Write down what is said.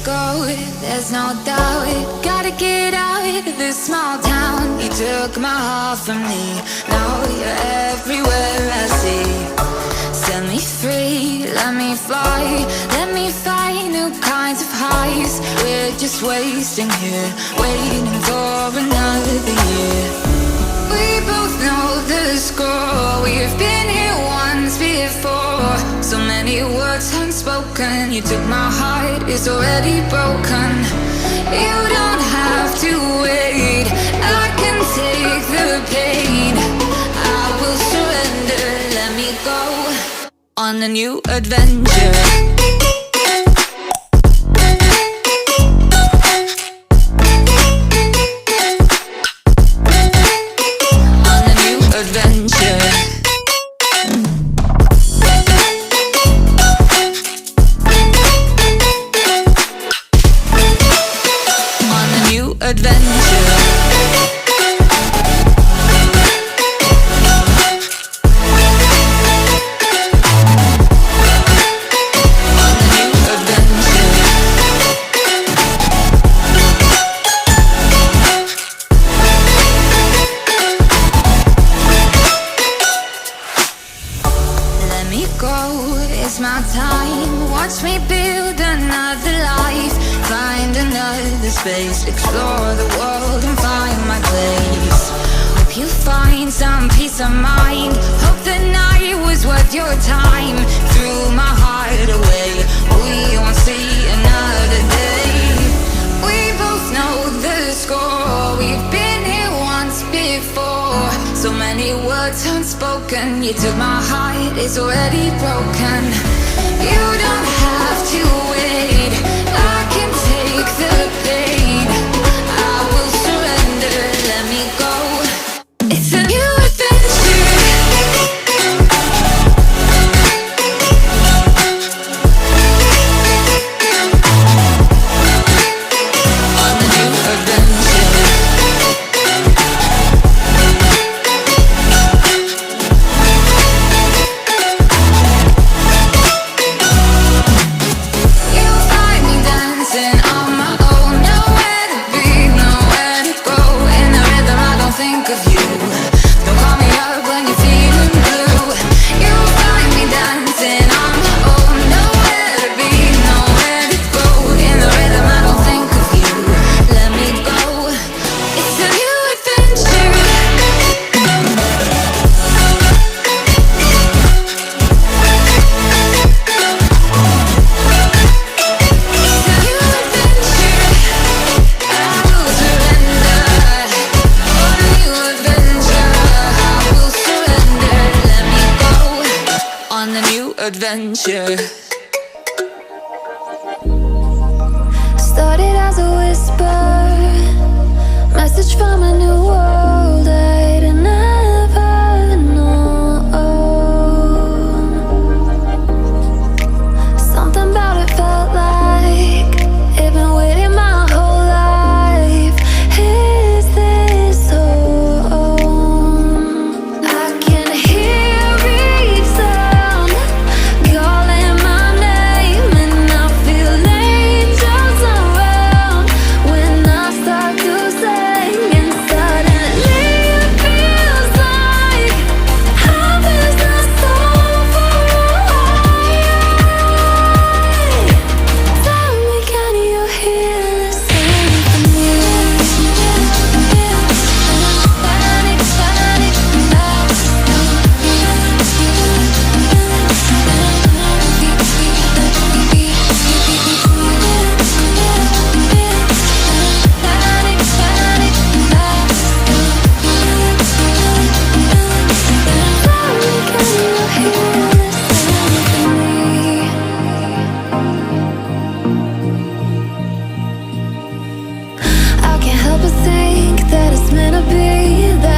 go, there's no doubt. Gotta get out of this small town. You took my heart from me, now you're everywhere I see. Set me free, let me fly, let me find new kinds of highs. We're just wasting here, waiting for another year. We both know the score, we've been here once before. So many words unspoken, you took my heart, it's already broken. You don't have to wait, I can take the pain. I will surrender, let me go on a new adventure. It's my time, watch me build another life. Find another space, explore the world and find my place. Hope you find some peace of mind, hope the night was worth your time. Threw my heart away, we won't see another day. We both know the score, we've been here once before. So many words unspoken, you took my heart, it's already broken. You don't have to wait, I can take the pain. I will surrender, let me go. It's a new adventure. On a new adventure. Adventure. Started as a whisper, message from a new world I'd never known. Something about it felt like it'd been waiting my whole life. Is this home? I can hear each sound calling my name, and I feel angels around when I start to sing. And suddenly it feels like heaven is so far away. Tell me, can you hear the symphony? I can't help but think that it's meant to be, that